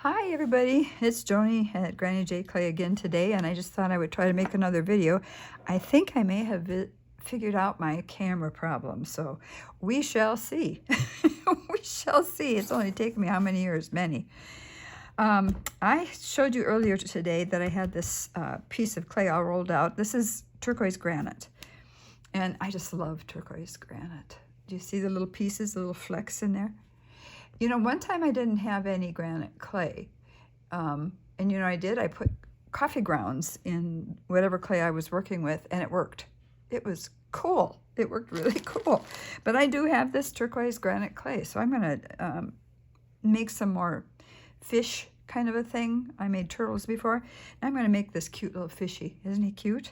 Hi everybody, it's Joni at Granny J Clay again today, and I just thought I would try to make another video. I think I may have figured out my camera problem, so we shall see. We shall see. It's only taken me how many years? Many. I showed you earlier today that I had this piece of clay all rolled out. This is turquoise granite, and I just love turquoise granite. Do you see the little pieces, the little flecks in there? You know, one time I didn't have any granite clay, and you know I did. I put coffee grounds in whatever clay I was working with, and it worked. It was cool. It worked really cool. But I do have this turquoise granite clay, so I'm going to make some more fish kind of a thing. I made turtles before, and I'm going to make this cute little fishy. Isn't he cute?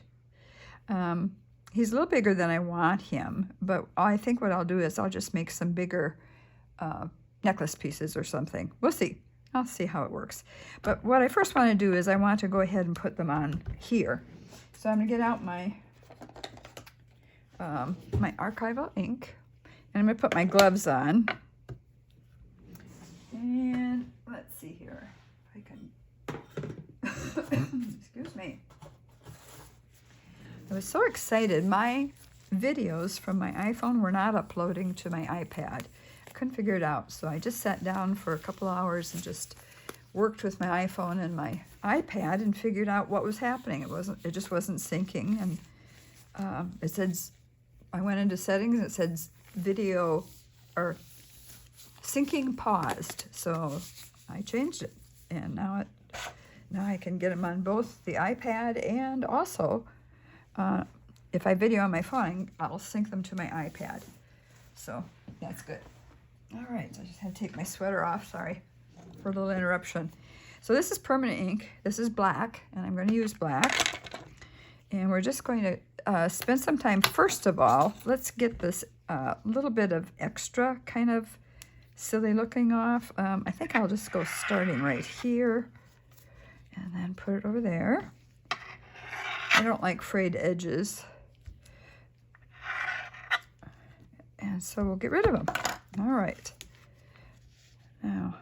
He's a little bigger than I want him, but I think what I'll do is I'll just make some bigger necklace pieces or something. We'll see. I'll see how it works. But what I first want to do is I want to go ahead and put them on here. So I'm going to get out my my archival ink, and I'm going to put my gloves on. And let's see here if I can excuse me. I was so excited. My videos from my iPhone were not uploading to my iPad. Couldn't figure it out, so I just sat down for a couple hours and just worked with my iPhone and my iPad and figured out what was happening. It just wasn't syncing, and it said, I went into settings and it said video or syncing paused, so I changed it, and now I can get them on both the iPad, and also if I video on my phone, I'll sync them to my iPad, so that's good. All right, so I just had to take my sweater off. Sorry for a little interruption. So this is permanent ink. This is black, and I'm going to use black. And we're just going to spend some time. First of all, let's get this little bit of extra kind of silly looking off. I think I'll just go starting right here and then put it over there. I don't like frayed edges. And so we'll get rid of them. All right, now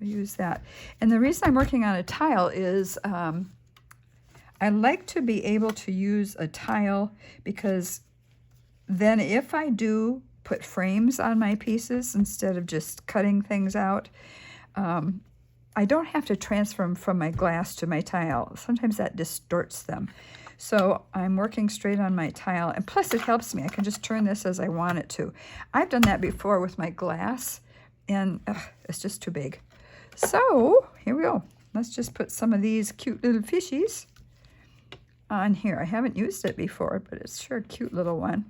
we'll use that. And the reason I'm working on a tile is I like to be able to use a tile, because then if I do put frames on my pieces instead of just cutting things out, I don't have to transfer them from my glass to my tile. Sometimes that distorts them. So I'm working straight on my tile, and plus it helps me. I can just turn this as I want it to. I've done that before with my glass, and it's just too big. So here we go. Let's just put some of these cute little fishies on here. I haven't used it before, but it's sure a cute little one.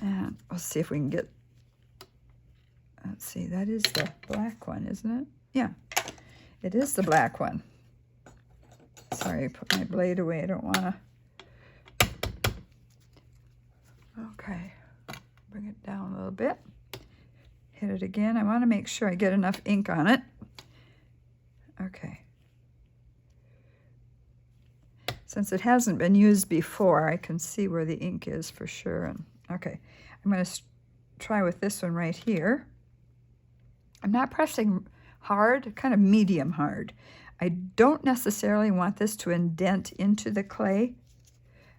And we'll see if we can get, let's see, that is the black one, isn't it? Yeah, it is the black one. Sorry, I put my blade away. I don't want to. Okay, bring it down a little bit. Hit it again. I want to make sure I get enough ink on it. Okay. Since it hasn't been used before, I can see where the ink is for sure. And okay, I'm going to try with this one right here. I'm not pressing hard, kind of medium hard. I don't necessarily want this to indent into the clay.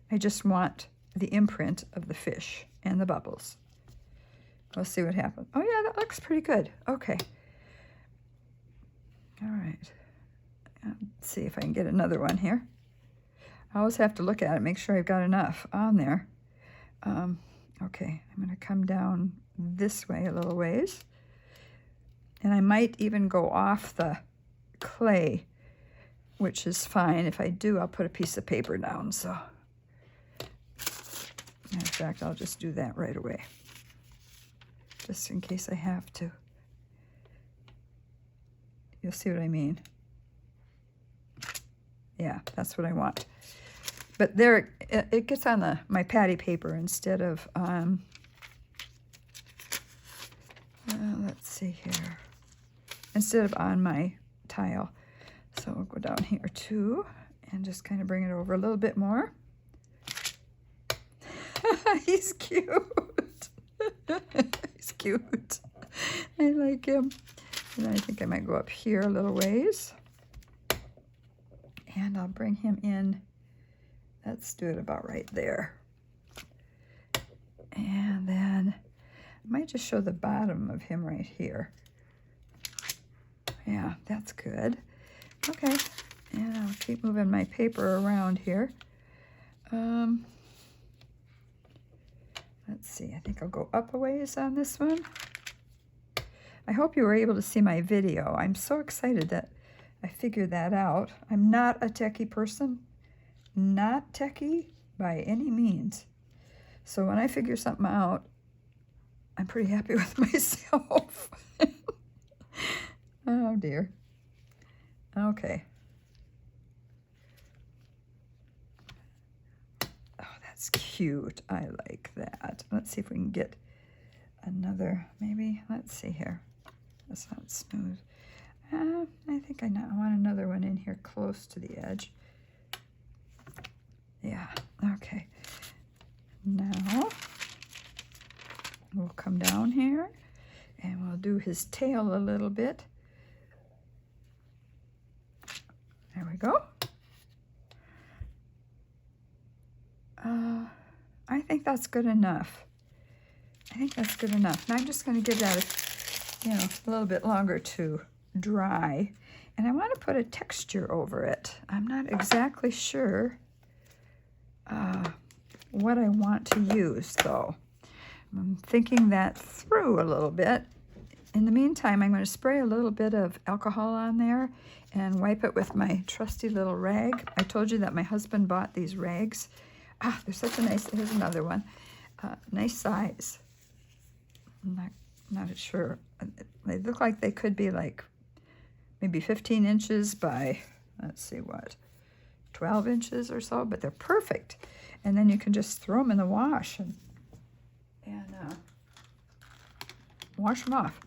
I just want the imprint of the fish and the bubbles. Let's see what happens. Oh yeah, that looks pretty good. Okay. All right. Let's see if I can get another one here. I always have to look at it, make sure I've got enough on there. Okay, I'm going to come down this way a little ways. And I might even go off the clay, which is fine. If I do, I'll put a piece of paper down. So, in fact, I'll just do that right away, just in case I have to. You'll see what I mean. Yeah, that's what I want. But there, it gets on my patty paper instead of on, let's see here, instead of on my tile. So we'll go down here too and just kind of bring it over a little bit more. He's cute. He's cute. I like him. And then I think I might go up here a little ways. And I'll bring him in. Let's do it about right there. And then I might just show the bottom of him right here. Yeah, that's good. Okay, and I'll keep moving my paper around here. Let's see, I think I'll go up a ways on this one. I hope you were able to see my video. I'm so excited that I figured that out. I'm not a techie person, not techie by any means. So when I figure something out, I'm pretty happy with myself. Oh dear. Okay. Oh, that's cute. I like that. Let's see if we can get another, maybe. Let's see here. That's not smooth. I think I want another one in here close to the edge. Yeah, okay. Now, we'll come down here and we'll do his tail a little bit. There we go. I think that's good enough. I think that's good enough. And I'm just going to give that a little bit longer to dry. And I want to put a texture over it. I'm not exactly sure what I want to use, though. I'm thinking that through a little bit. In the meantime, I'm going to spray a little bit of alcohol on there and wipe it with my trusty little rag. I told you that my husband bought these rags. Ah, they're such a nice, here's another one. Nice size. I'm not sure. They look like they could be like maybe 15 inches by, let's see what, 12 inches or so, but they're perfect. And then you can just throw them in the wash and wash them off.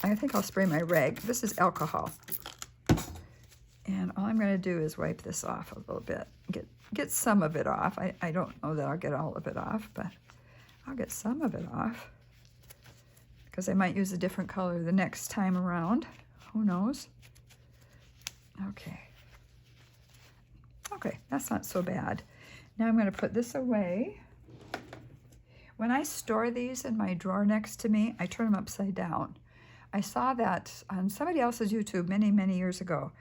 I think I'll spray my rag. This is alcohol. And all I'm going to do is wipe this off a little bit. Get some of it off. I don't know that I'll get all of it off, but I'll get some of it off. Because I might use a different color the next time around. Who knows? Okay. Okay, that's not so bad. Now I'm going to put this away. When I store these in my drawer next to me, I turn them upside down. I saw that on somebody else's YouTube many, many years ago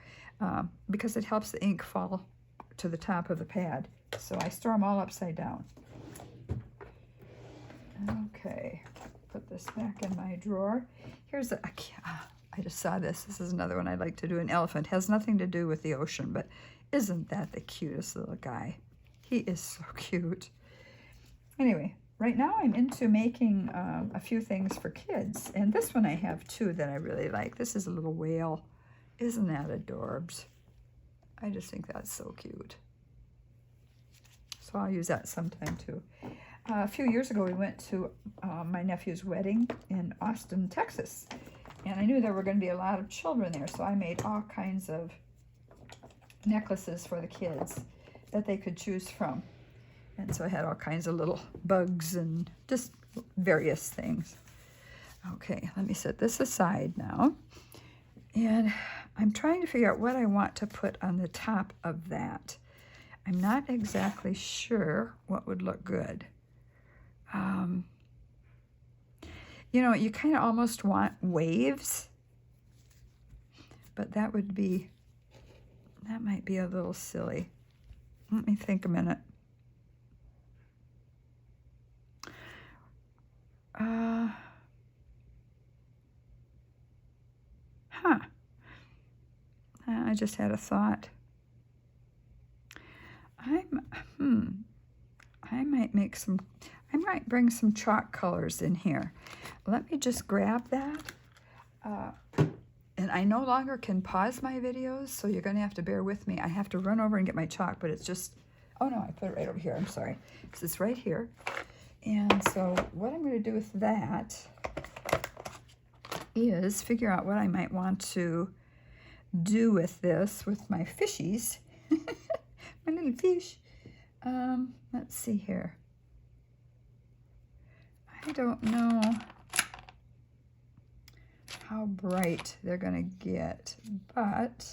because it helps the ink fall to the top of the pad. So I store them all upside down. Okay, put this back in my drawer. Here's I just saw this. This is another one I'd like to do. An elephant. Has nothing to do with the ocean, but isn't that the cutest little guy? He is so cute. Anyway, right now I'm into making a few things for kids. And this one I have too that I really like. This is a little whale. Isn't that adorbs? I just think that's so cute. So I'll use that sometime too. A few years ago we went to my nephew's wedding in Austin, Texas. And I knew there were going to be a lot of children there. So I made all kinds of necklaces for the kids that they could choose from. And so I had all kinds of little bugs and just various things. Okay, let me set this aside now. And I'm trying to figure out what I want to put on the top of that. I'm not exactly sure what would look good. You know, you kind of almost want waves, but that might be a little silly. Let me think a minute. I just had a thought. I might bring some chalk colors in here. Let me just grab that. And I no longer can pause my videos, so you're going to have to bear with me. I have to run over and get my chalk, but it's just, oh no, I put it right over here. I'm sorry. Because it's right here. And so what I'm going to do with that is figure out what I might want to do with this, with my fishies. My little fish. Let's see here. I don't know how bright they're going to get, but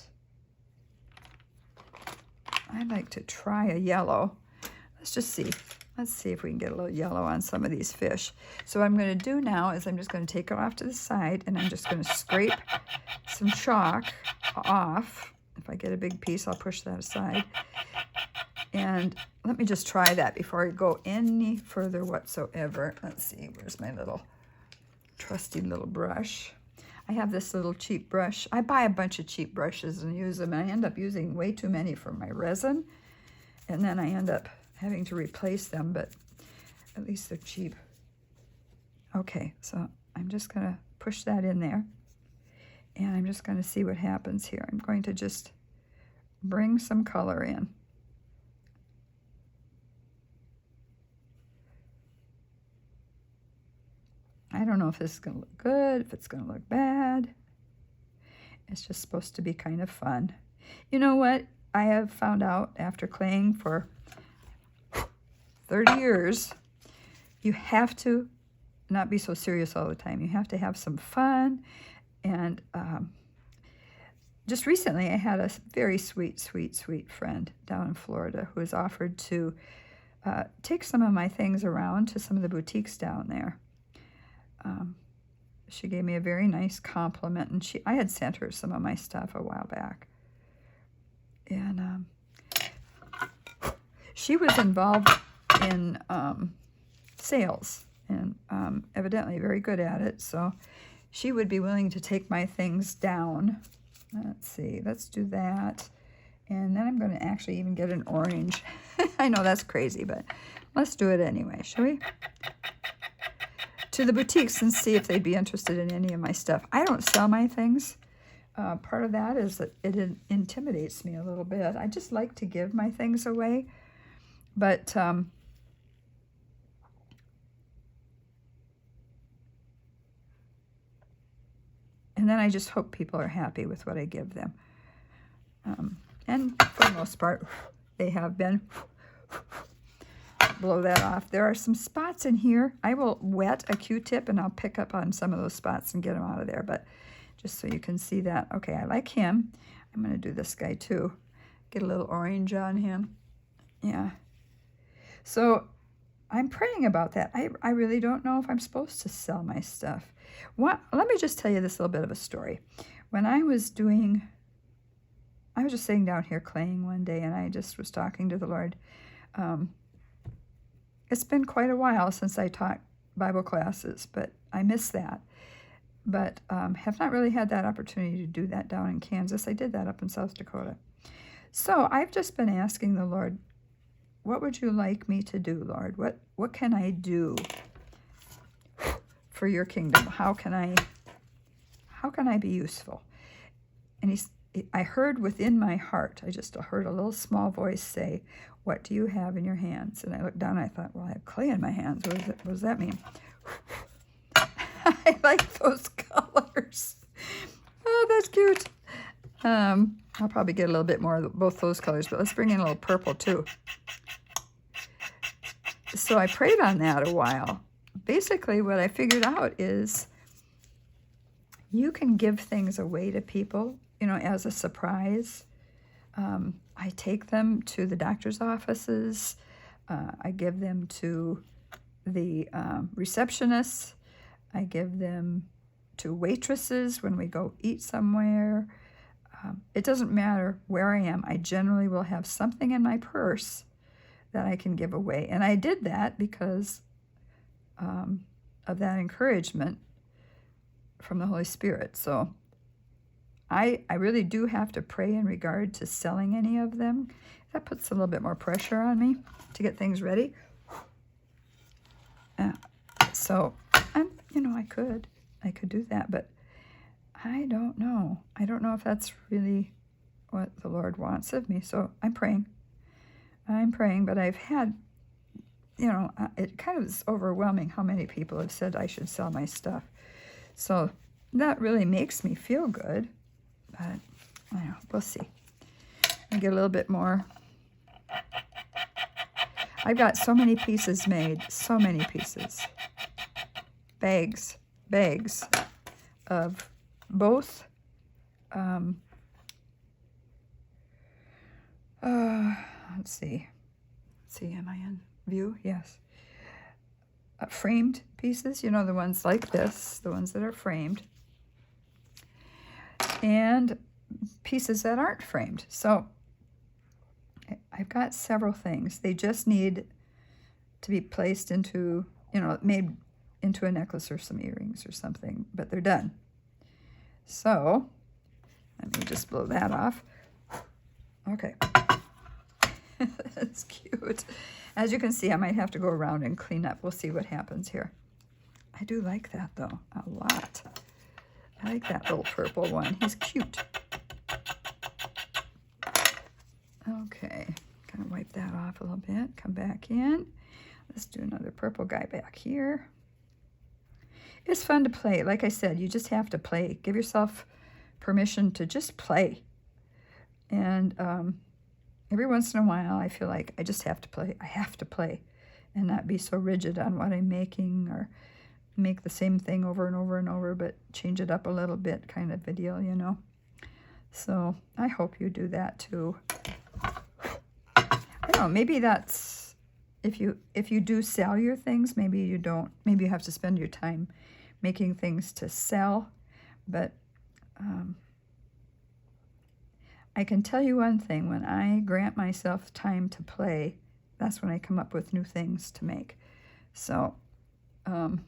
I'd like to try a yellow. Let's just see. Let's see if we can get a little yellow on some of these fish. So what I'm going to do now is I'm just going to take it off to the side, and I'm just going to scrape some chalk off. If I get a big piece, I'll push that aside. And let me just try that before I go any further whatsoever. Let's see, where's my little trusty little brush? I have this little cheap brush. I buy a bunch of cheap brushes and use them, and I end up using way too many for my resin, and then I end up having to replace them, but at least they're cheap. Okay, so I'm just going to push that in there, and I'm just going to see what happens here. I'm going to just bring some color in. I don't know if this is going to look good, if it's going to look bad. It's just supposed to be kind of fun. You know what? I have found out after claying for 30 years, you have to not be so serious all the time. You have to have some fun. And just recently, I had a very sweet, sweet, sweet friend down in Florida who was offered to take some of my things around to some of the boutiques down there. She gave me a very nice compliment, and I had sent her some of my stuff a while back. And she was involved in sales, and evidently very good at it, so she would be willing to take my things down. Let's see, let's do that. And then I'm going to actually even get an orange. I know that's crazy, but let's do it anyway, shall we? To the boutiques and see if they'd be interested in any of my stuff. I don't sell my things. Part of that is that it intimidates me a little bit. I just like to give my things away, but and then I just hope people are happy with what I give them. And for the most part, they have been. Blow that off. There are some spots in here. I will wet a Q-tip and I'll pick up on some of those spots and get them out of there, but just so you can see that. Okay, I like him. I'm going to do this guy too. Get a little orange on him. Yeah. So I'm praying about that. I really don't know if I'm supposed to sell my stuff. Let me just tell you this little bit of a story. When I was just sitting down here claying one day, and I just was talking to the Lord. It's been quite a while since I taught Bible classes, but I miss that. But have not really had that opportunity to do that down in Kansas. I did that up in South Dakota. So I've just been asking the Lord, what would you like me to do, Lord? What can I do for your kingdom? How can I be useful? And I heard within my heart, I just heard a little small voice say, what do you have in your hands? And I looked down and I thought, well, I have clay in my hands. What does that mean? I like those colors. Oh, that's cute. I'll probably get a little bit more of both those colors, but let's bring in a little purple too. So I prayed on that a while. Basically, what I figured out is you can give things away to people, as a surprise. I take them to the doctor's offices. I give them to the receptionists. I give them to waitresses when we go eat somewhere. It doesn't matter where I am. I generally will have something in my purse that I can give away. And I did that because of that encouragement from the Holy Spirit. So I really do have to pray in regard to selling any of them. That puts a little bit more pressure on me to get things ready. So, I could do that, but I don't know. I don't know if that's really what the Lord wants of me. So I'm praying, but I've had, it kind of is overwhelming how many people have said I should sell my stuff. So that really makes me feel good. But I don't know, we'll see. I'll get a little bit more. I've got so many pieces made, so many pieces. Bags of both let's see. Am I in view? Yes. Framed pieces, you know, the ones like this, the ones that are framed, and pieces that aren't framed. So I've got several things. They just need to be placed into, you know, made into a necklace or some earrings or something, but they're done. So let me just blow that off. Okay. That's cute. As you can see, I might have to go around and clean up. We'll see what happens here. I do like that, though, a lot. I like that little purple one. He's cute. Okay, kind of wipe that off a little bit. Come back in. Let's do another purple guy back here. It's fun to play. Like I said, you just have to play. Give yourself permission to just play. And every once in a while, I feel like I just have to play. I have to play and not be so rigid on what I'm making or make the same thing over and over and over, but change it up a little bit kind of a deal, you know. So I hope you do that too. I don't know, maybe that's, if you do sell your things, maybe you don't, maybe you have to spend your time making things to sell, but I can tell you one thing, when I grant myself time to play, that's when I come up with new things to make. So, you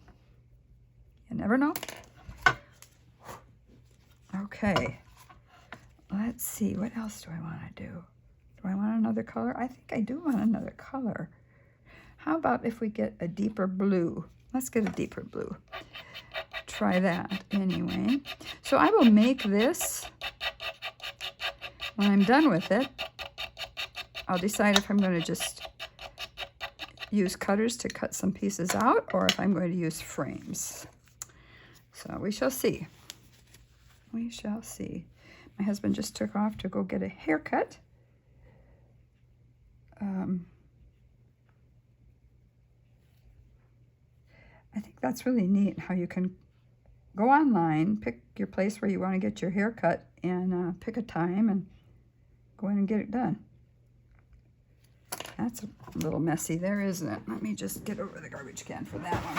never know. Okay, let's see, what else do I want to do? Do I want another color? I think I do want another color. How about if we get a deeper blue? Let's get a deeper blue. Try that anyway. So I will make this. When I'm done with it, I'll decide if I'm going to just use cutters to cut some pieces out or if I'm going to use frames. So we shall see. We shall see. My husband just took off to go get a haircut. I think that's really neat how you can go online, pick your place where you want to get your hair cut, and pick a time and go in and get it done. That's a little messy there, isn't it? Let me just get over the garbage can for that one.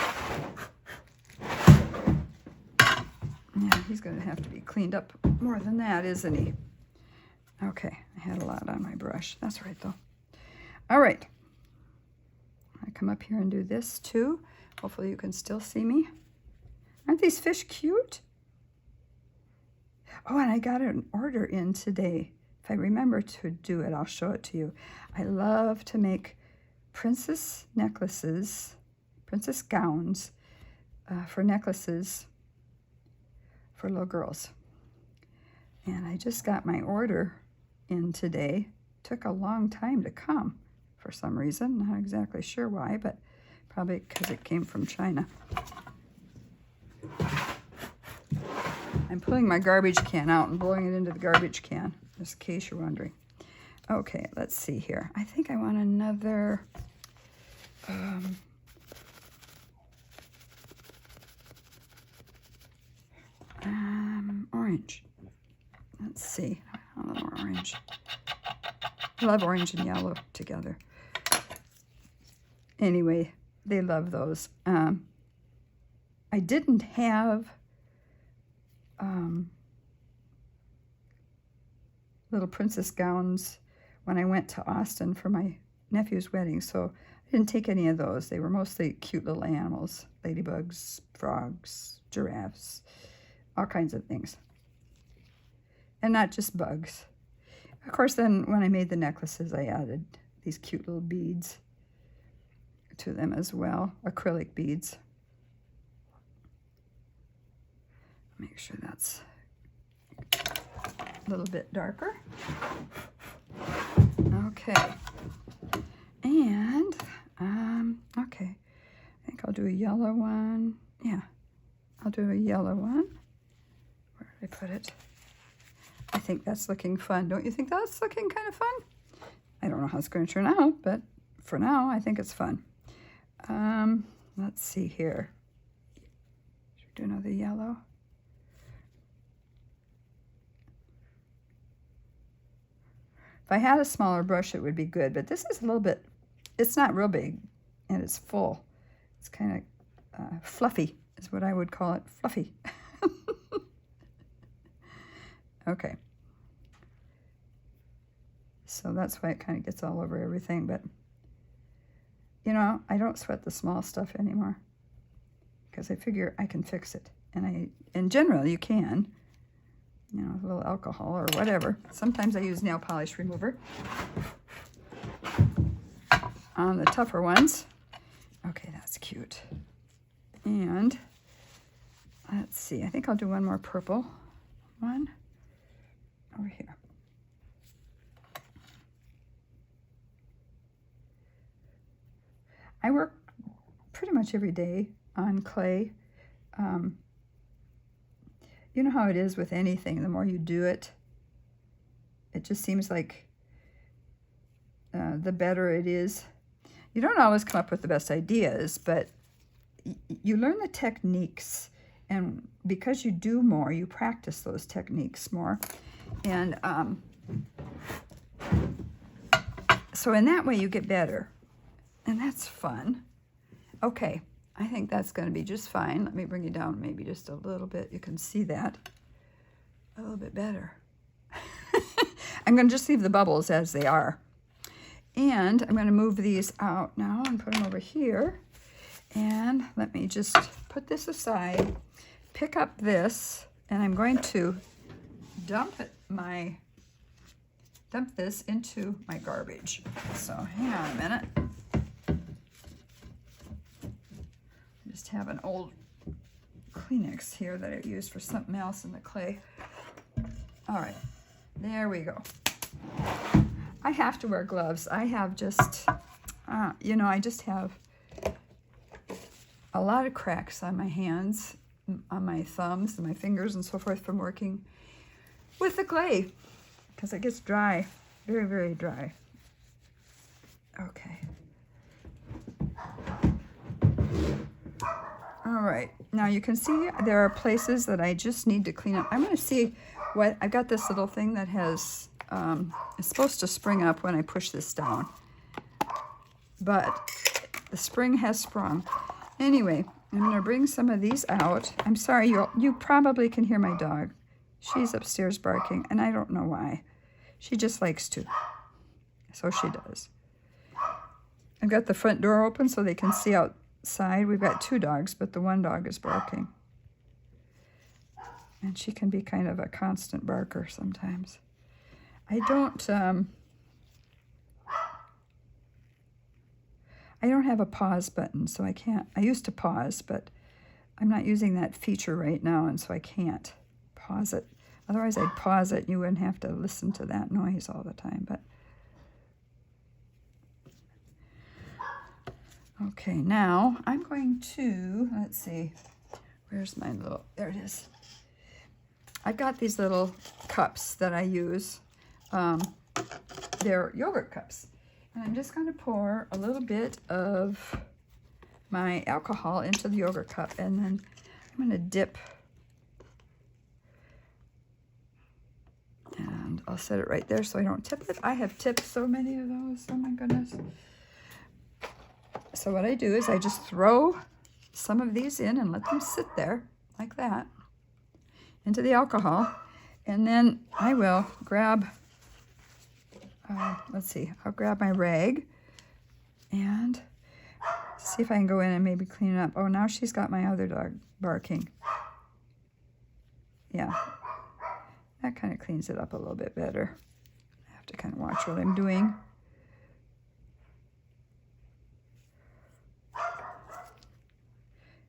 Yeah, he's going to have to be cleaned up more than that, isn't he? Okay, I had a lot on my brush. That's right, though. All right. I come up here and do this, too. Hopefully you can still see me. Aren't these fish cute? Oh, and I got an order in today. If I remember to do it, I'll show it to you. I love to make princess necklaces, princess gowns for necklaces for little girls. And I just got my order in today. Took a long time to come for some reason. Not exactly sure why, but probably because it came from China. I'm pulling my garbage can out and blowing it into the garbage can, just in case you're wondering. Okay, let's see here. I think I want another orange. Let's see, a little more orange. I love orange and yellow together. Anyway, they love those. I didn't have little princess gowns when I went to Austin for my nephew's wedding, so I didn't take any of those. They were mostly cute little animals, ladybugs, frogs, giraffes, all kinds of things. And not just bugs. Of course, then when I made the necklaces, I added these cute little beads to them as well, acrylic beads. Make sure that's a little bit darker. Okay. And, okay. I think I'll do a yellow one. Yeah, I'll do a yellow one. Where did I put it? I think that's looking fun. Don't you think that's looking kind of fun? I don't know how it's going to turn out, but for now, I think it's fun. Let's see here. Should we do another yellow? If I had a smaller brush, it would be good, but this is a little bit, it's not real big, and it's full. It's kind of fluffy, is what I would call it, fluffy. Okay. So that's why it kind of gets all over everything, but, you know, I don't sweat the small stuff anymore, because I figure I can fix it. And in general, you can, you know, a little alcohol or whatever. Sometimes I use nail polish remover on the tougher ones. Okay, that's cute. And let's see, I think I'll do one more purple one over here. I work pretty much every day on clay. You know how it is with anything. The more you do it, it just seems like the better it is. You don't always come up with the best ideas, but you learn the techniques. And because you do more, you practice those techniques more. And so in that way, you get better. And that's fun. Okay, I think that's going to be just fine. Let me bring you down maybe just a little bit. You can see that a little bit better. I'm going to just leave the bubbles as they are. And I'm going to move these out now and put them over here. And let me just put this aside, pick up this, and I'm going to dump this into my garbage. So hang on a minute. I just have an old Kleenex here that I used for something else in the clay. All right, there we go. I have to wear gloves. I have just, you know, I just have a lot of cracks on my hands, on my thumbs and my fingers and so forth from working with the clay because it gets dry, very, very dry. Okay. All right, now you can see there are places that I just need to clean up. I'm going to see what, I've got this little thing that has, it's supposed to spring up when I push this down, but the spring has sprung. Anyway, I'm going to bring some of these out. I'm sorry, you probably can hear my dog. She's upstairs barking, and I don't know why. She just likes to, so she does. I've got the front door open so they can see outside. We've got two dogs, but the one dog is barking. And she can be kind of a constant barker sometimes. I don't have a pause button, so I can't. I used to pause, but I'm not using that feature right now, and so I can't pause it. Otherwise, I'd pause it, and you wouldn't have to listen to that noise all the time. But okay, now I'm going to, let's see, where's my little, there it is. I've got these little cups that I use. They're yogurt cups. And I'm just going to pour a little bit of my alcohol into the yogurt cup, and then I'm going to dip, and I'll set it right there so I don't tip it. I have tipped so many of those, oh my goodness. So what I do is I just throw some of these in and let them sit there like that into the alcohol, and then I will grab, let's see, I'll grab my rag and see if I can go in and maybe clean it up. Oh, now she's got my other dog barking. Yeah, that kind of cleans it up a little bit better. I have to kind of watch what I'm doing.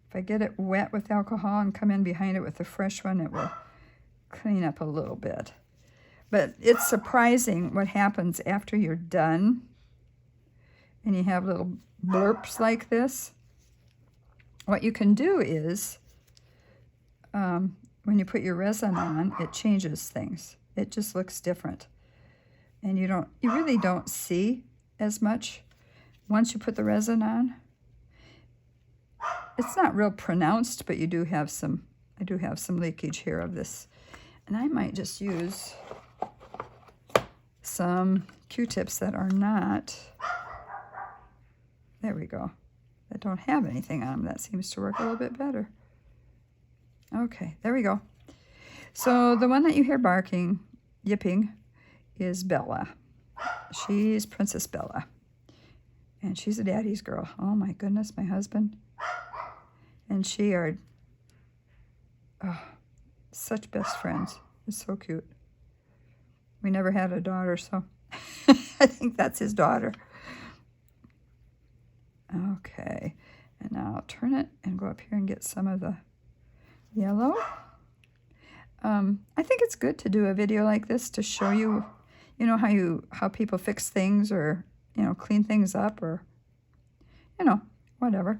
If I get it wet with alcohol and come in behind it with a fresh one, it will clean up a little bit. But it's surprising what happens after you're done and you have little blurps like this. What you can do is, when you put your resin on, it changes things. It just looks different. And you really don't see as much once you put the resin on. It's not real pronounced, but you do have some, I do have some leakage here of this. And I might just use some Q-tips that are not, there we go, that don't have anything on them. That seems to work a little bit better. Okay, there we go. So the one that you hear barking, yipping, is Bella. She's Princess Bella. And she's a daddy's girl. Oh my goodness, my husband and she are such best friends. It's so cute. We never had a daughter, so I think that's his daughter. Okay, and now I'll turn it and go up here and get some of the yellow. I think it's good to do a video like this to show you, you know, how people fix things, or, you know, clean things up, or, you know, whatever.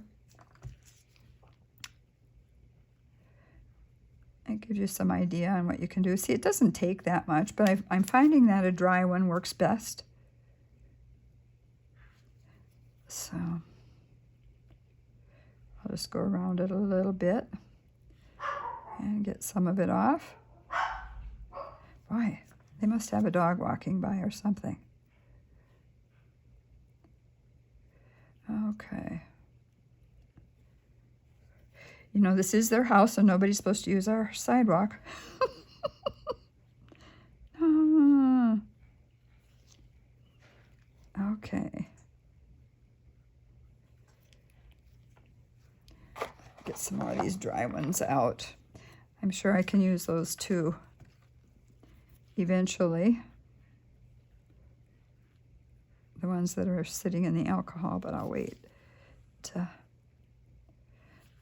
It gives you some idea on what you can do. See, it doesn't take that much, but I'm finding that a dry one works best. So I'll just go around it a little bit and get some of it off. Boy, they must have a dog walking by or something. Okay. You know, this is their house, and nobody's supposed to use our sidewalk. Okay. Get some more of these dry ones out. I'm sure I can use those too eventually. The ones that are sitting in the alcohol, but I'll wait to...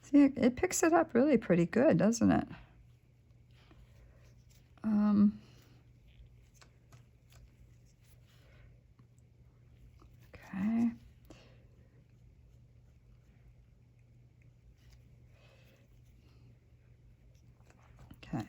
See, it picks it up really pretty good, doesn't it? Okay. Okay.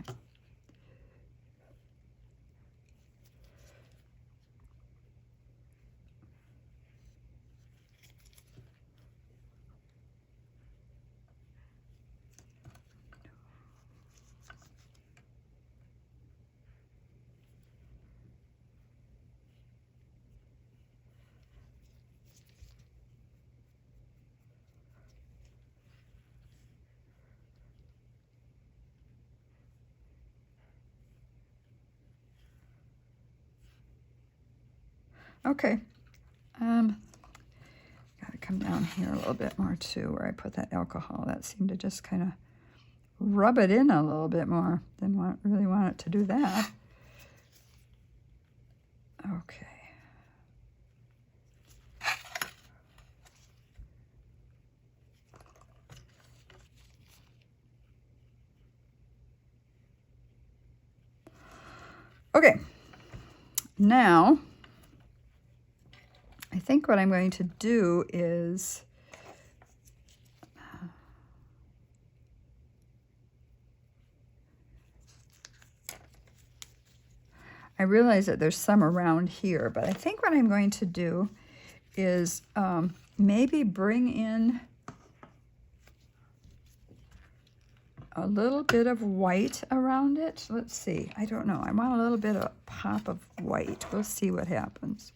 Okay, gotta come down here a little bit more too, where I put that alcohol. That seemed to just kind of rub it in a little bit more. Didn't really want it to do that. Okay. Okay, now I think what I'm going to do is I realize that there's some around here, but I think what I'm going to do is maybe bring in a little bit of white around it. Let's see. I don't know. I want a little bit of pop of white. We'll see what happens.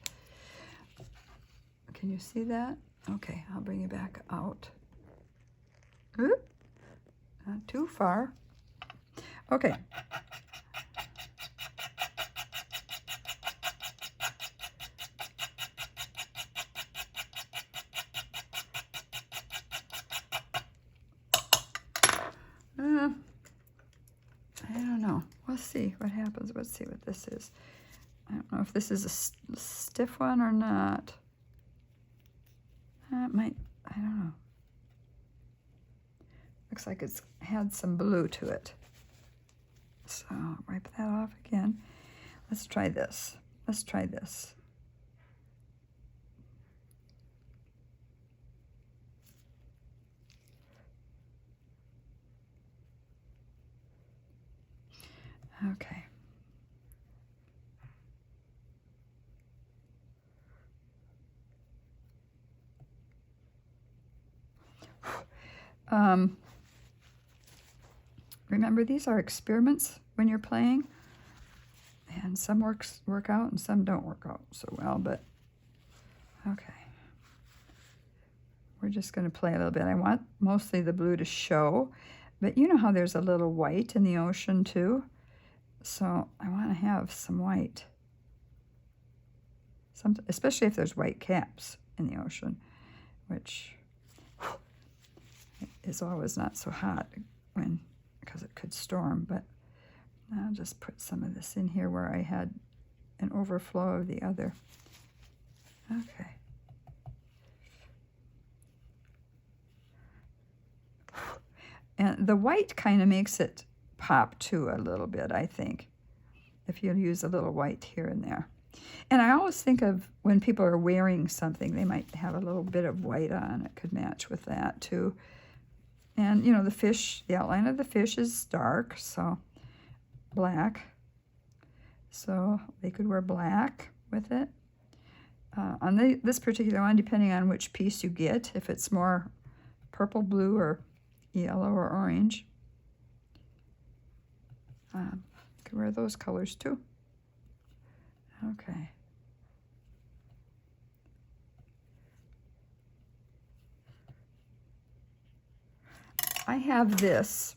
Can you see that? Okay, I'll bring you back out. Oop, not too far. Okay. I don't know. We'll see what happens. Let's see what this is. I don't know if this is a stiff one or not. It might, I don't know. Looks like it's had some blue to it. So I'll wipe that off again. Let's try this. Let's try this. Okay. Remember, these are experiments when you're playing. And some work out and some don't work out so well, but okay. We're just going to play a little bit. I want mostly the blue to show, but you know how there's a little white in the ocean too? So I want to have some white, especially if there's white caps in the ocean, which is always not so hot because it could storm, but I'll just put some of this in here where I had an overflow of the other. Okay. And the white kind of makes it pop too a little bit, I think, if you use a little white here and there. And I always think of when people are wearing something, they might have a little bit of white on. It could match with that too. And, you know, the fish, the outline of the fish is dark, so black. So they could wear black with it. On this particular one, depending on which piece you get, if it's more purple, blue, or yellow or orange, you could wear those colors too. Okay. I have this.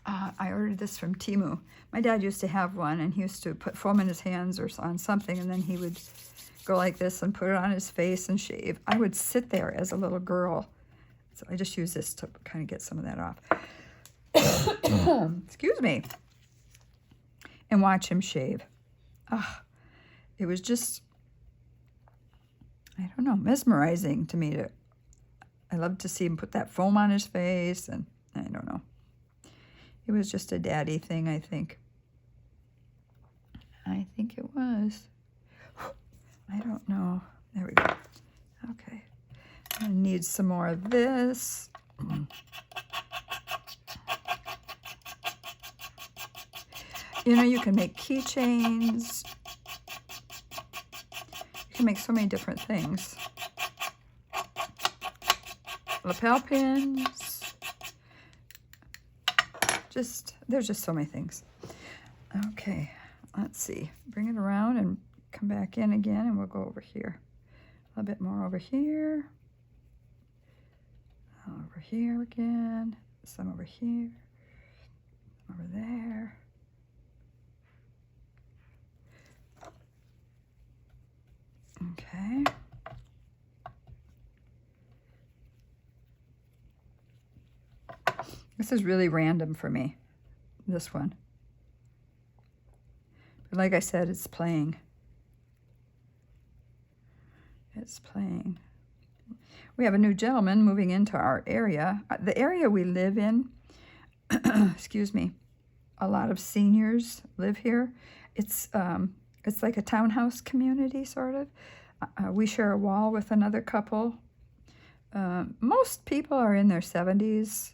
I ordered this from Temu. My dad used to have one, and he used to put foam in his hands or on something, and then he would go like this and put it on his face and shave. I would sit there as a little girl. So I just use this to kind of get some of that off. Excuse me. And watch him shave. It was just, I don't know, mesmerizing to me. I loved to see him put that foam on his face, and I don't know. It was just a daddy thing, I think. I think it was. I don't know. There we go. Okay. I need some more of this. You know, you can make keychains. You can make so many different things. Lapel pins. There's just so many things. Okay, let's see. Bring it around and come back in again, and we'll go over here. A little bit more over here. Over here again. Some over here. Over there. Okay. This is really random for me, this one. But like I said, it's playing. It's playing. We have a new gentleman moving into our area. The area we live in, excuse me, a lot of seniors live here. It's like a townhouse community, sort of. We share a wall with another couple. Most people are in their 70s.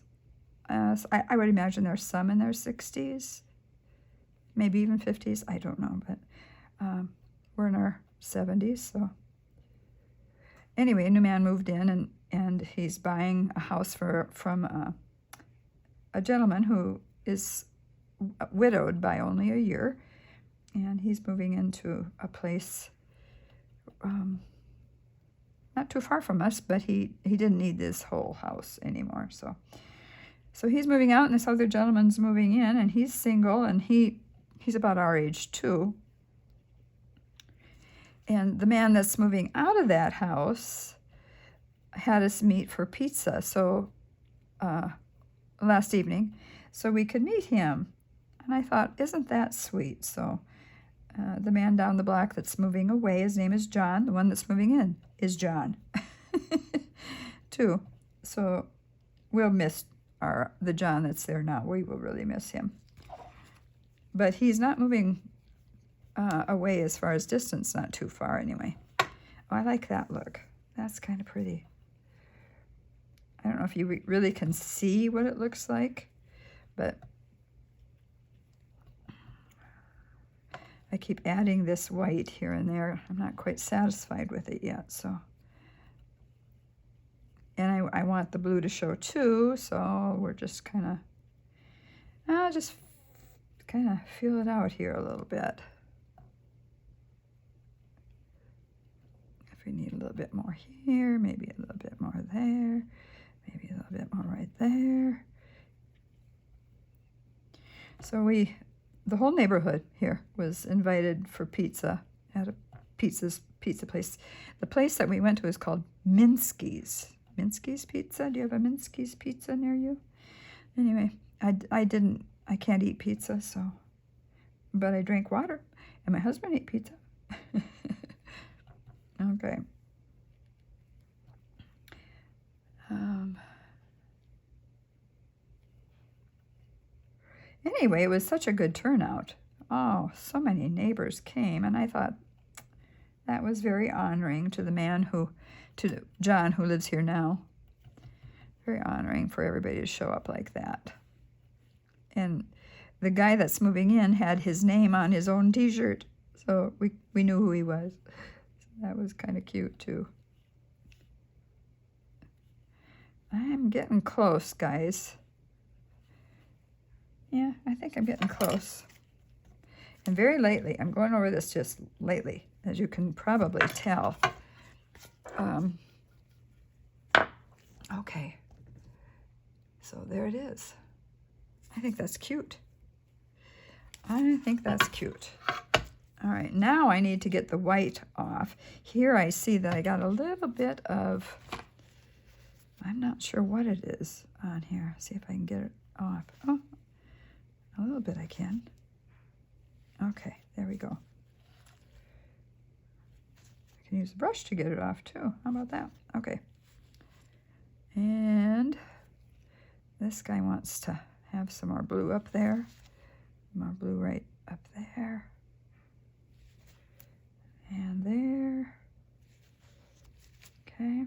So I would imagine there's some in their 60s, maybe even 50s. I don't know, but we're in our 70s. So anyway, a new man moved in, and he's buying a house from a gentleman who is widowed by only a year, and he's moving into a place not too far from us, but he didn't need this whole house anymore. So he's moving out, and this other gentleman's moving in, and he's single, and he's about our age too. And the man that's moving out of that house had us meet for pizza last evening, so we could meet him. And I thought, isn't that sweet? So the man down the block that's moving away, his name is John. The one that's moving in is John, too. So we'll miss the John that's there now. We will really miss him. But he's not moving away as far as distance, not too far anyway. Oh, I like that look. That's kind of pretty. I don't know if you really can see what it looks like, but I keep adding this white here and there. I'm not quite satisfied with it yet, so. And I want the blue to show too, so we're just kind of, I'll just kind of feel it out here a little bit. we need a little bit more here, maybe a little bit more there, maybe a little bit more right there. So the whole neighborhood here was invited for pizza at a pizza place. The place that we went to is called Minsky's. Minsky's Pizza? Do you have a Minsky's Pizza near you? Anyway, I can't eat pizza, so, but I drank water, and my husband ate pizza. Okay. Anyway, it was such a good turnout. Oh, so many neighbors came, and I thought that was very honoring to the man to John, who lives here now. Very honoring for everybody to show up like that. And the guy that's moving in had his name on his own t-shirt, so we knew who he was. So that was kind of cute, too. I'm getting close, guys. Yeah, I think I'm getting close. And very lately, I'm going over this just lately, as you can probably tell. Okay. So there it is. I think that's cute. I think that's cute. All right, now I need to get the white off. Here I see that I got a little bit of, I'm not sure what it is on here. See if I can get it off. Oh, a little bit I can. Okay, there we go. I can use the brush to get it off too. How about that? Okay. And this guy wants to have some more blue up there. More blue right up there. And there. Okay.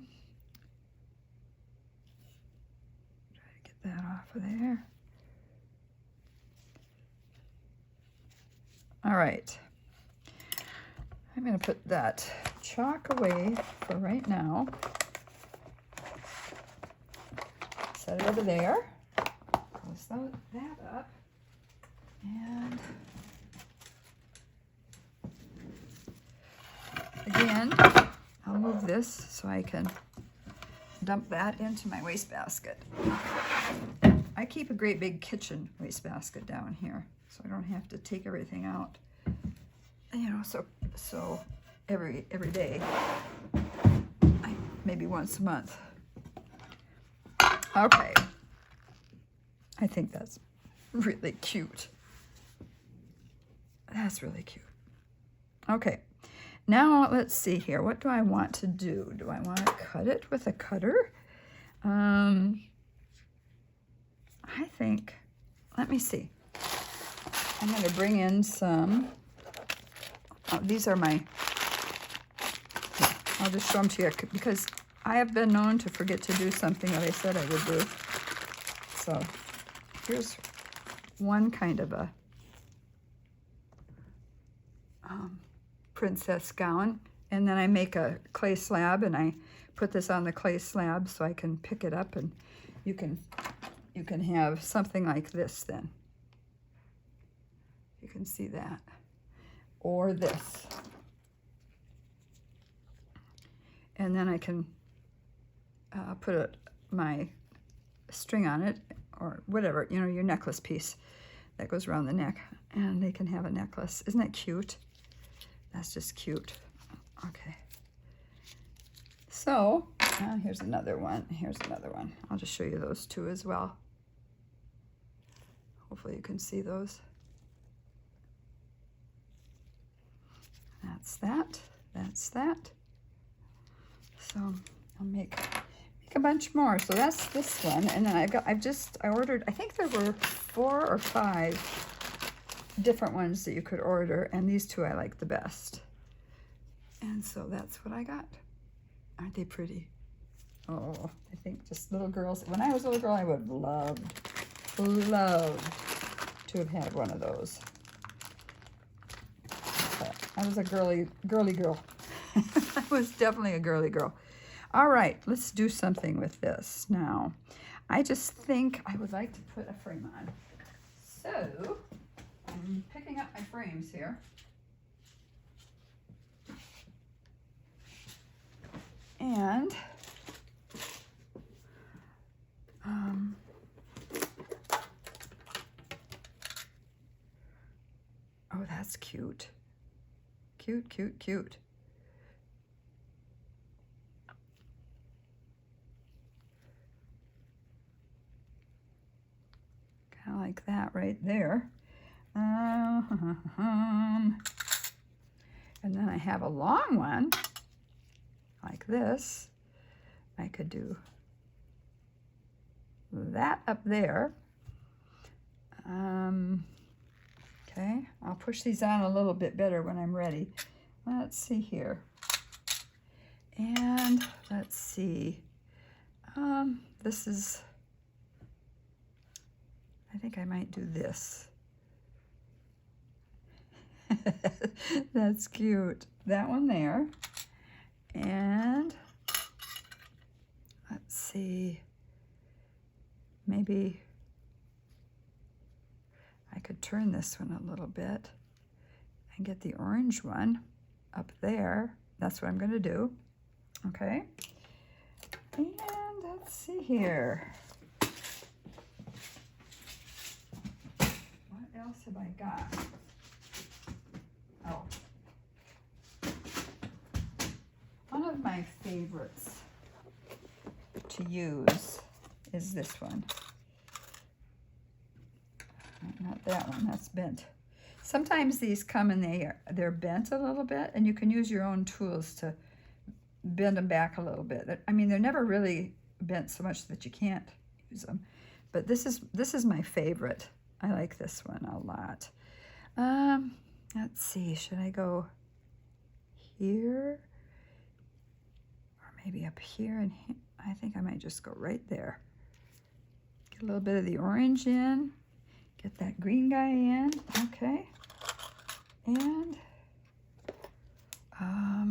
Try to get that off of there. All right. I'm going to put that chalk away for right now. Set it over there. Close that up. And again, I'll move this so I can dump that into my wastebasket. I keep a great big kitchen wastebasket down here, so I don't have to take everything out. You know, so every day, maybe once a month. Okay. I think that's really cute. That's really cute. Okay. Now let's see here. What do I want to do? Do I want to cut it with a cutter? I think, let me see. I'm going to bring in some, these are my, I'll just show them to you because I have been known to forget to do something that I said I would do. So here's one kind of a princess gown, and then I make a clay slab and I put this on the clay slab so I can pick it up, and you can have something like this then. You can see that. Or this. And then I can put my string on it, or whatever, you know, your necklace piece that goes around the neck, and they can have a necklace. Isn't that cute? That's just cute. Okay. So, here's another one. Here's another one. I'll just show you those two as well. Hopefully you can see those. That's that. That's that. So I'll make a bunch more. So that's this one, and then I ordered, I think there were 4 or 5 different ones that you could order, and these two I like the best. And so that's what I got. Aren't they pretty? Oh, I think just little girls. When I was a little girl, I would have loved to have had one of those. But I was a girly girl. I was definitely a girly girl. All right, let's do something with this now. I just think I would like to put a frame on. So I'm picking up my frames here. And oh, that's cute. Cute, cute, cute. Kind of like that right there. And then I have a long one like this. I could do that up there. Okay, I'll push these on a little bit better when I'm ready. Let's see here. And let's see. This is, I think I might do this. That's cute. That one there. And let's see. Maybe I could turn this one a little bit and get the orange one up there. That's what I'm going to do. Okay. And let's see here. What else have I got? Oh. One of my favorites to use is this one. Not that one, that's bent. Sometimes these come and they're bent a little bit, and you can use your own tools to bend them back a little bit. I mean, they're never really bent so much that you can't use them. But this is my favorite. I like this one a lot. Let's see, should I go here? Or maybe up here and here? I think I might just go right there. Get a little bit of the orange in. Get that green guy in. Okay. And I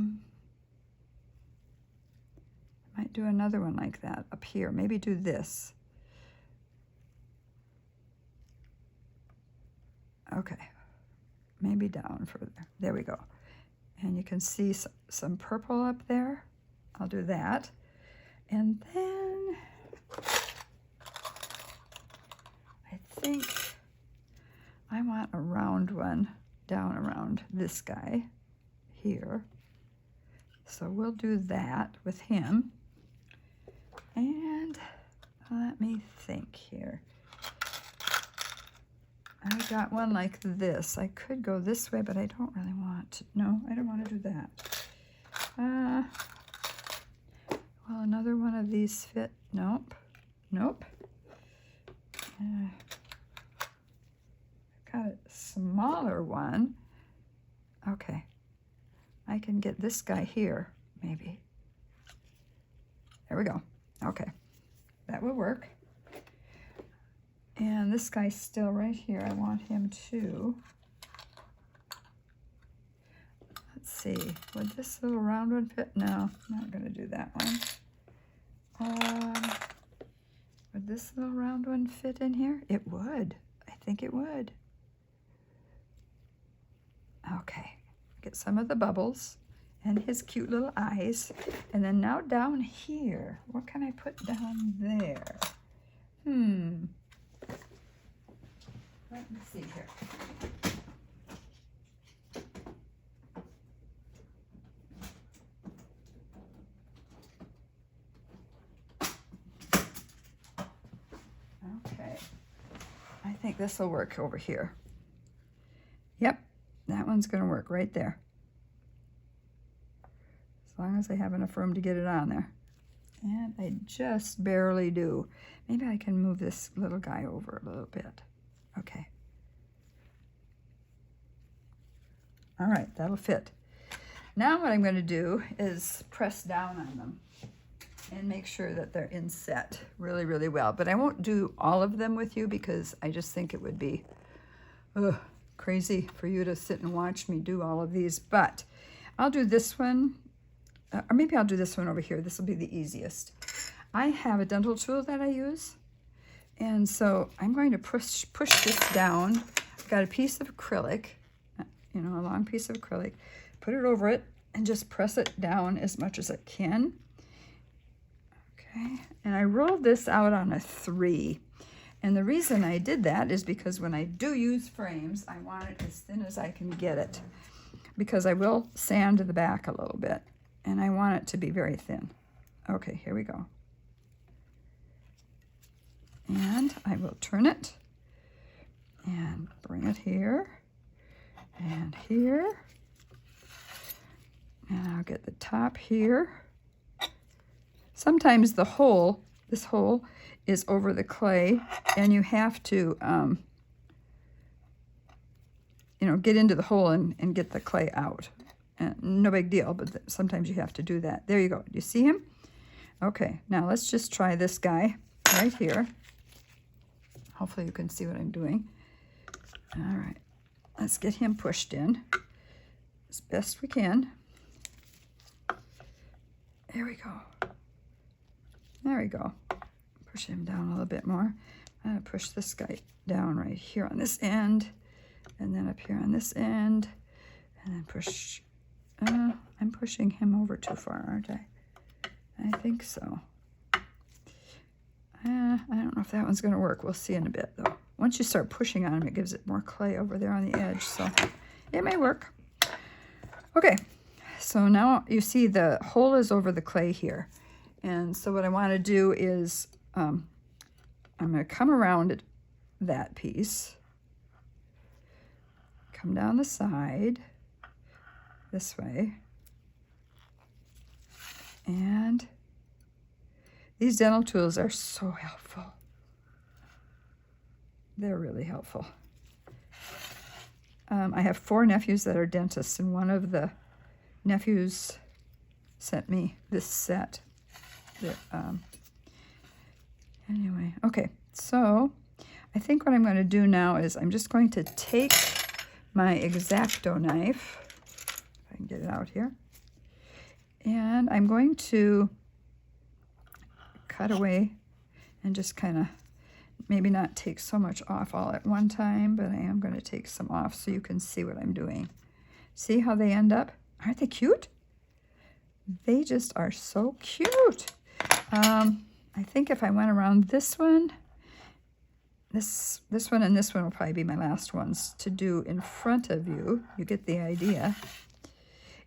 might do another one like that up here. Maybe do this. Okay. Maybe down further. There we go. And you can see some purple up there. I'll do that. And then I think I want a round one down around this guy here. So we'll do that with him. And let me think here. I got one like this. I could go this way, but I don't really want to. No, I don't want to do that. Will another one of these fit? Nope. Nope. Got a smaller one. Okay. I can get this guy here, maybe. There we go. Okay. That will work. And this guy's still right here. I want him to. Let's see. Would this little round one fit? No, I'm not going to do that one. Would this little round one fit in here? It would. I think it would. Okay. Get some of the bubbles and his cute little eyes. And then now down here, what can I put down there? Let me see here. Okay. I think this will work over here. Yep, that one's going to work right there. As long as I have enough room to get it on there. And I just barely do. Maybe I can move this little guy over a little bit. Okay. All right, that'll fit. Now what I'm going to do is press down on them and make sure that they're inset really, really well. But I won't do all of them with you because I just think it would be crazy for you to sit and watch me do all of these. But I'll do this one, or maybe I'll do this one over here. This will be the easiest. I have a dental tool that I use. And so I'm going to push this down. I've got a piece of acrylic, you know, a long piece of acrylic. Put it over it and just press it down as much as I can. Okay, and I rolled this out on a 3. And the reason I did that is because when I do use frames, I want it as thin as I can get it. Because I will sand the back a little bit. And I want it to be very thin. Okay, here we go. And I will turn it. And bring it here. And here. And I'll get the top here. Sometimes the hole, this hole, is over the clay, and you have to, you know, get into the hole and get the clay out. No big deal, but sometimes you have to do that. There you go. Do you see him? Okay, now let's just try this guy right here. Hopefully you can see what I'm doing. All right, let's get him pushed in as best we can. There we go. There we go. Push him down a little bit more. I'm going to push this guy down right here on this end, and then up here on this end, and then push. I'm pushing him over too far, aren't I? I think so. I don't know if that one's going to work. We'll see in a bit, though. Once you start pushing on him, it gives it more clay over there on the edge, so it may work. Okay, so now you see the hole is over the clay here. And so what I want to do is I'm going to come around that piece, come down the side this way, and these dental tools are so helpful. They're really helpful. I have 4 nephews that are dentists, and one of the nephews sent me this set. Anyway, okay, so I think what I'm going to do now is I'm just going to take my X-Acto knife, if I can get it out here, and I'm going to cut away and just kind of maybe not take so much off all at one time, but I am going to take some off so you can see what I'm doing. See how they end up? Aren't they cute? They just are so cute. I think if I went around this one, this one and this one will probably be my last ones to do in front of you. You get the idea.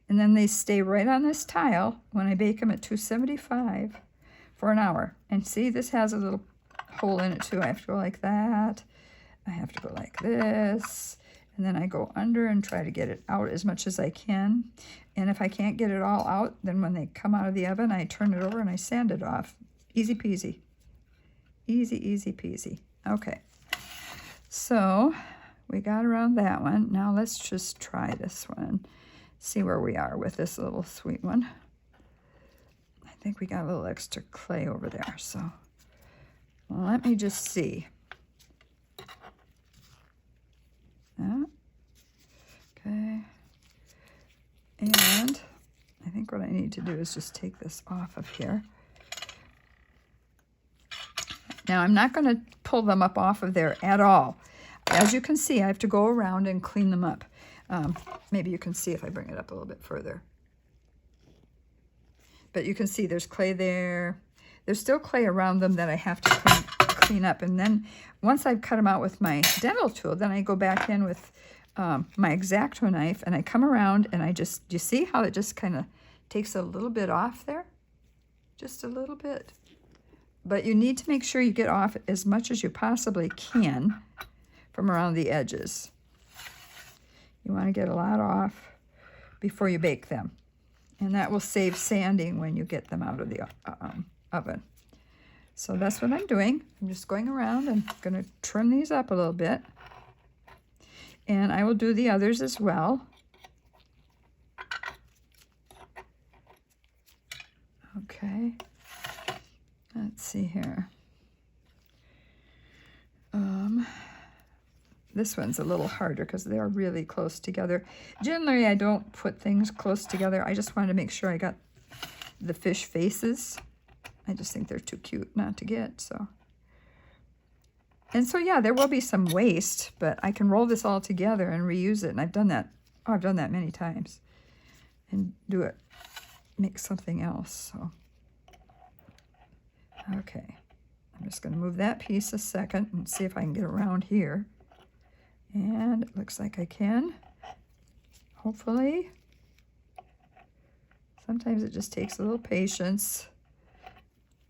And then they stay right on this tile when I bake them at 275 for an hour. And see, this has a little hole in it too. I have to go like that. I have to go like this. And then I go under and try to get it out as much as I can. And if I can't get it all out, then when they come out of the oven, I turn it over and I sand it off. Easy peasy. Easy, easy peasy. Okay. So we got around that one. Now let's just try this one. See where we are with this little sweet one. I think we got a little extra clay over there. So let me just see. Okay. And I think what I need to do is just take this off of here. Now I'm not going to pull them up off of there at all. As you can see, I have to go around and clean them up. Maybe you can see if I bring it up a little bit further. But you can see there's clay there. There's still clay around them that I have to clean up. And then once I've cut them out with my dental tool, then I go back in with my X-Acto knife and I come around and I just, you see how it just kind of takes a little bit off there? Just a little bit. But you need to make sure you get off as much as you possibly can from around the edges. You want to get a lot off before you bake them. And that will save sanding when you get them out of the oven. So that's what I'm doing. I'm just going around and going to trim these up a little bit. And I will do the others as well. Okay. Let's see here. This one's a little harder because they're really close together. Generally, I don't put things close together. I just wanted to make sure I got the fish faces. I just think they're too cute not to get, so. And so, yeah, there will be some waste, but I can roll this all together and reuse it. And I've done that. Oh, I've done that many times. And do it, make something else, so. Okay, I'm just going to move that piece a second and see if I can get around here. And it looks like I can, hopefully. Sometimes it just takes a little patience.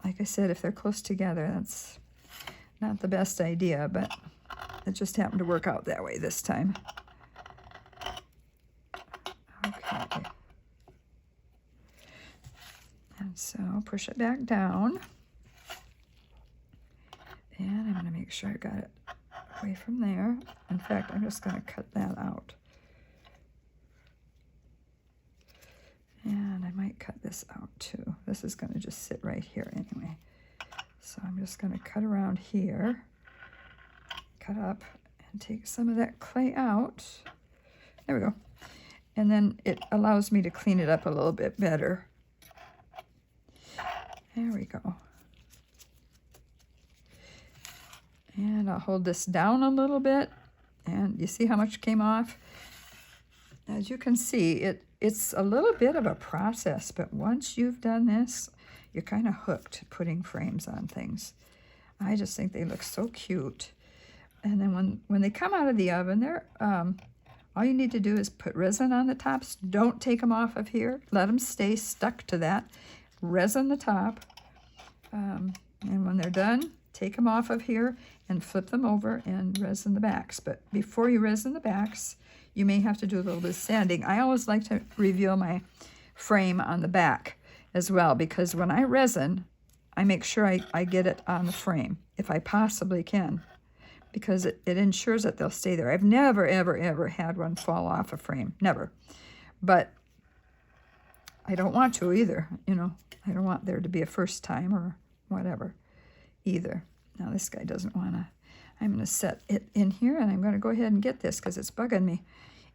Like I said, if they're close together, that's not the best idea, but it just happened to work out that way this time. Okay. And so push it back down. And I'm going to make sure I got it away from there. In fact, I'm just going to cut that out. And I might cut this out too. This is going to just sit right here anyway. So I'm just going to cut around here, cut up, and take some of that clay out. There we go. And then it allows me to clean it up a little bit better. There we go. And I'll hold this down a little bit. And you see how much came off? As you can see, it's a little bit of a process, but once you've done this, you're kind of hooked putting frames on things. I just think they look so cute. And then when they come out of the oven, they're all you need to do is put resin on the tops. Don't take them off of here. Let them stay stuck to that. Resin the top. And when they're done, take them off of here and flip them over and resin the backs. But before you resin the backs, you may have to do a little bit of sanding. I always like to reveal my frame on the back as well, because when I resin, I make sure I get it on the frame, if I possibly can, because it ensures that they'll stay there. I've never, ever, ever had one fall off a frame. Never. But I don't want to either, you know. I don't want there to be a first time or whatever either. Now this guy doesn't want to. I'm going to set it in here, and I'm going to go ahead and get this because it's bugging me.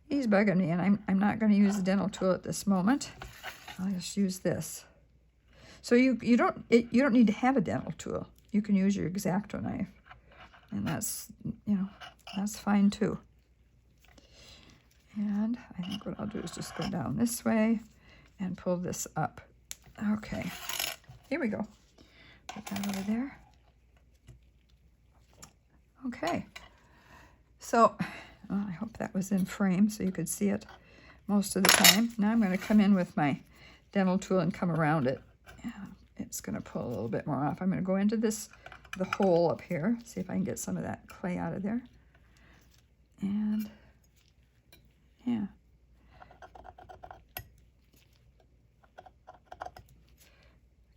He's bugging me, and I'm not going to use the dental tool at this moment. I'll just use this. So you don't need to have a dental tool. You can use your X-Acto knife, and that's, you know, that's fine too. And I think what I'll do is just go down this way and pull this up. Okay, here we go. Put that over there. Okay, so I hope that was in frame so you could see it most of the time. Now I'm going to come in with my dental tool and come around it. Yeah, it's going to pull a little bit more off. I'm going to go into the hole up here, see if I can get some of that clay out of there. And yeah.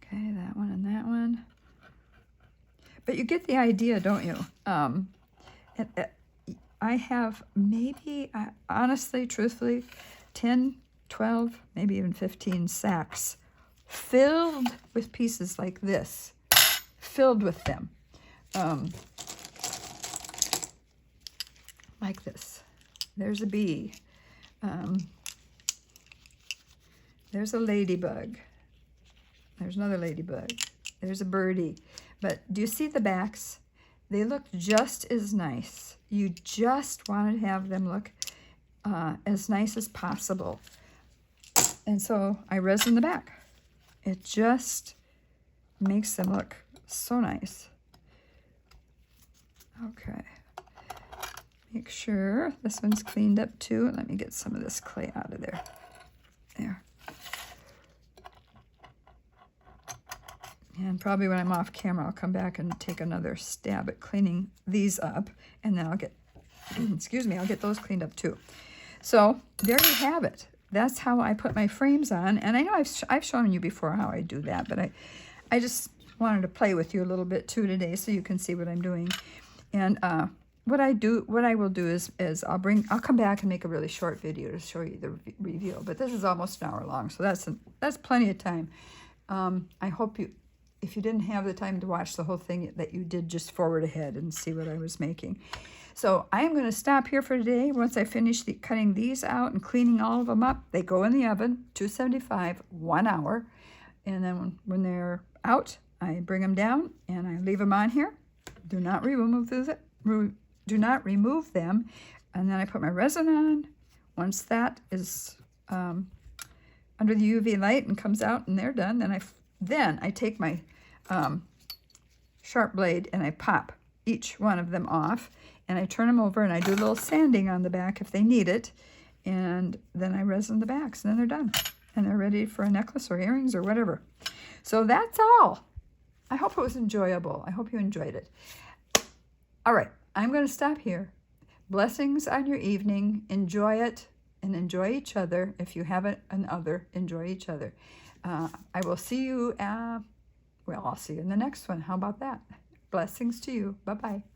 Okay, that one and that one. But you get the idea, don't you? I have maybe, honestly, truthfully, 10, 12, maybe even 15 sacks filled with pieces like this, filled with them. Like this. There's a bee. There's a ladybug. There's another ladybug. There's a birdie. But do you see the backs? They look just as nice. You just want to have them look as nice as possible. And so I resin the back. It just makes them look so nice. Okay. Make sure this one's cleaned up too. Let me get some of this clay out of there. There. And probably when I'm off camera, I'll come back and take another stab at cleaning these up. And then I'll get, excuse me, I'll get those cleaned up too. So there you have it. That's how I put my frames on. And I know I've shown you before how I do that, but I just wanted to play with you a little bit too today so you can see what I'm doing. And what I will do is I'll come back and make a really short video to show you the review. But this is almost an hour long, so that's plenty of time. I hope if you didn't have the time to watch the whole thing, that you did just forward ahead and see what I was making. So I'm going to stop here for today. Once I finish cutting these out and cleaning all of them up, they go in the oven, 275, 1 hour. And then when they're out, I bring them down and I leave them on here. Do not remove them. And then I put my resin on. Once that is under the UV light and comes out and they're done, then I take my sharp blade and I pop each one of them off, and I turn them over and I do a little sanding on the back if they need it, and then I resin the backs, and then they're done. And they're ready for a necklace or earrings or whatever. So that's all. I hope it was enjoyable. I hope you enjoyed it. All right, I'm going to stop here. Blessings on your evening. Enjoy it and enjoy each other. If you have an other, enjoy each other. I will see you, well, I'll see you in the next one. How about that? Blessings to you. Bye-bye.